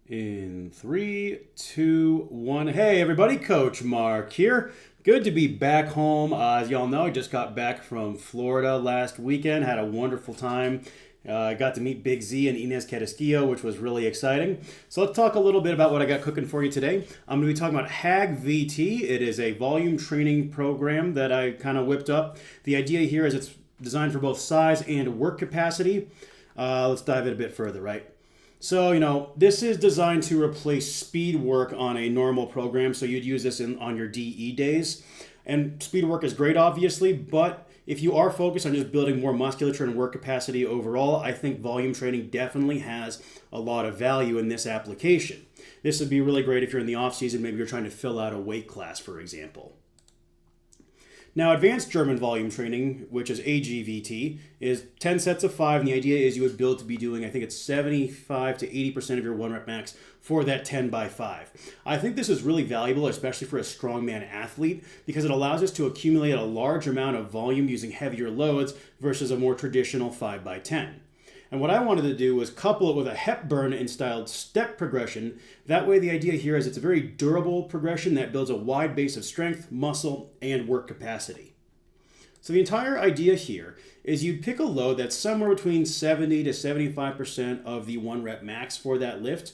In 3, 2, 1. Hey everybody, Coach Mark here. Good to be back home. As y'all know, I just got back from Florida last weekend. Had a wonderful time. I got to meet Big Z and Inez Carrasquillo, which was really exciting. So let's talk a little bit about what I got cooking for you today. I'm going to be talking about HAG-VT. It is a volume training program that I kind of whipped up. The idea here is it's designed for both size and work capacity. Let's dive in a bit further, right? So, this is designed to replace speed work on a normal program. So you'd use this on your DE days. And speed work is great, obviously, but if you are focused on just building more musculature and work capacity overall, I think volume training definitely has a lot of value in this application. This would be really great if you're in the off season, maybe you're trying to fill out a weight class, for example. Now, advanced German volume training, which is HAG-VT, is 10 sets of 5, and the idea is you would build to be doing, I think it's 75 to 80% of your 1 rep max for that 10 by 5. I think this is really valuable, especially for a strongman athlete, because it allows us to accumulate a large amount of volume using heavier loads versus a more traditional 5 by 10. And what I wanted to do was couple it with a Hepburn-styled step progression. That way the idea here is it's a very durable progression that builds a wide base of strength, muscle, and work capacity. So the entire idea here is you'd pick a load that's somewhere between 70 to 75% of the 1 rep max for that lift,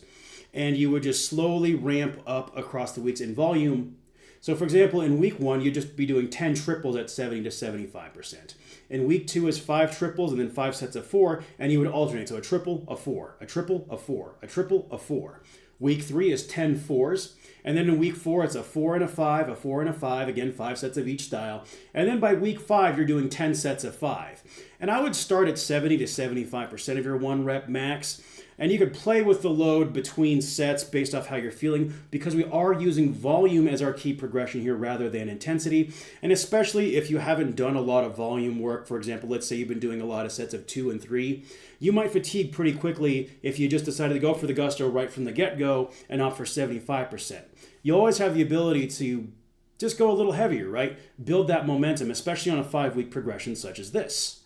and you would just slowly ramp up across the weeks in volume. So for example, in week 1, you'd just be doing 10 triples at 70 to 75%. In week 2 is 5 triples and then 5 sets of 4, and you would alternate. So a triple, a 4, a triple, a 4, a triple, a 4. Week 3 is 10 fours, and then in week 4 it's a 4 and a 5, a 4 and a 5, again 5 sets of each style. And then by week 5 you're doing 10 sets of 5. And I would start at 70 to 75% of your 1 rep max. And you could play with the load between sets based off how you're feeling, because we are using volume as our key progression here rather than intensity. And especially if you haven't done a lot of volume work, for example, let's say you've been doing a lot of sets of 2 and 3, you might fatigue pretty quickly if you just decided to go for the gusto right from the get-go and opt for 75%. You always have the ability to just go a little heavier, right? Build that momentum, especially on a 5-week progression such as this.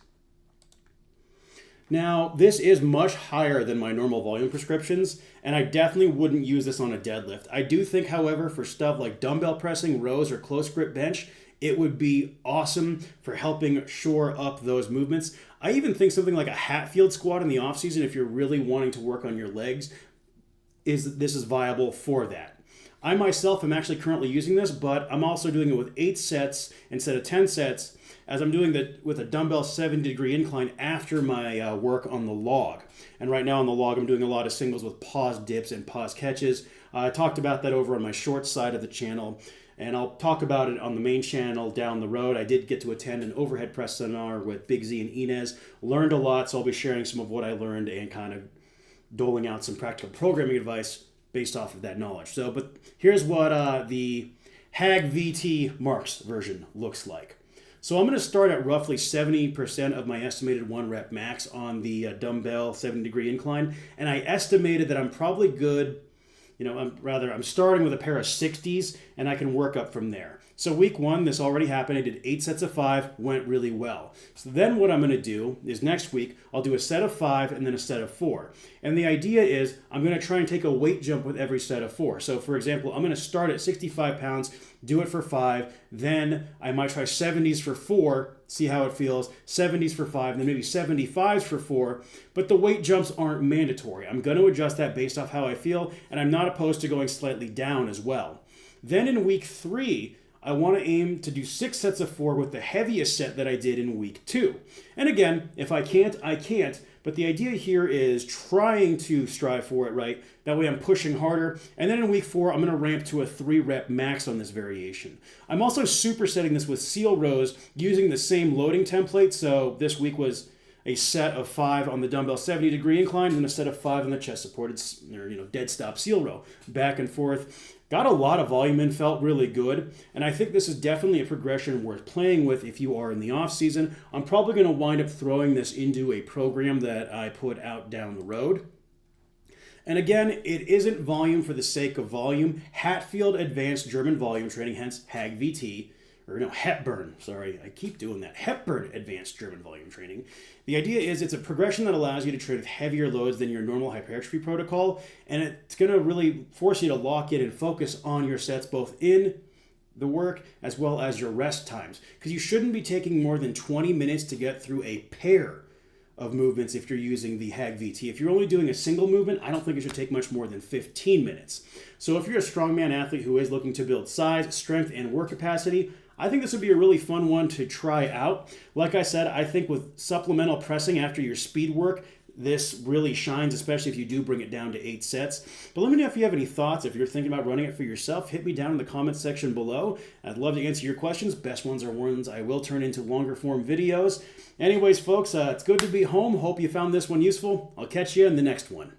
Now, this is much higher than my normal volume prescriptions, and I definitely wouldn't use this on a deadlift. I do think, however, for stuff like dumbbell pressing, rows, or close grip bench, it would be awesome for helping shore up those movements. I even think something like a Hatfield squat in the off season, if you're really wanting to work on your legs, this is viable for that. I myself am actually currently using this, but I'm also doing it with 8 sets instead of 10 sets, as I'm doing that with a dumbbell 70-degree incline after my work on the log. And right now on the log, I'm doing a lot of singles with pause dips and pause catches. I talked about that over on my short side of the channel, and I'll talk about it on the main channel down the road. I did get to attend an overhead press seminar with Big Z and Inez. Learned a lot, so I'll be sharing some of what I learned and kind of doling out some practical programming advice based off of that knowledge. But here's what the HAG-VT Marks version looks like. So I'm going to start at roughly 70% of my estimated 1 rep max on the dumbbell 70-degree incline, and I estimated that I'm probably good. I'm starting with a pair of 60s, and I can work up from there. So week 1, this already happened. I did 8 sets of 5, went really well. So then what I'm going to do is next week, I'll do a set of 5 and then a set of 4. And the idea is I'm going to try and take a weight jump with every set of 4. So for example, I'm going to start at 65 pounds, do it for 5, then I might try 70s for 4, see how it feels, 70s for 5, and then maybe 75s for 4, but the weight jumps aren't mandatory. I'm going to adjust that based off how I feel, and I'm not opposed to going slightly down as well. Then in week 3, I want to aim to do 6 sets of 4 with the heaviest set that I did in week 2. And again, if I can't, I can't. But the idea here is trying to strive for it, right? That way I'm pushing harder. And then in week 4, I'm going to ramp to a 3 rep max on this variation. I'm also supersetting this with seal rows using the same loading template. So this week was a set of 5 on the dumbbell 70-degree incline and a set of 5 on the chest supported dead stop seal row. Back and forth. Got a lot of volume in, felt really good, and I think this is definitely a progression worth playing with if you are in the off season. I'm probably going to wind up throwing this into a program that I put out down the road. And again, it isn't volume for the sake of volume. Hatfield Advanced German Volume Training, hence HAG-VT, or no, Hepburn, sorry, I keep doing that, Hepburn Advanced German Volume Training. The idea is it's a progression that allows you to train with heavier loads than your normal hypertrophy protocol, and it's going to really force you to lock in and focus on your sets both in the work as well as your rest times, because you shouldn't be taking more than 20 minutes to get through a pair of movements if you're using the HAG-VT. If you're only doing a single movement, I don't think it should take much more than 15 minutes. So if you're a strongman athlete who is looking to build size, strength, and work capacity, I think this would be a really fun one to try out. Like I said, I think with supplemental pressing after your speed work, this really shines, especially if you do bring it down to 8 sets. But let me know if you have any thoughts. If you're thinking about running it for yourself, hit me down in the comments section below. I'd love to answer your questions. Best ones are ones I will turn into longer form videos. Anyways, folks, it's good to be home. Hope you found this one useful. I'll catch you in the next one.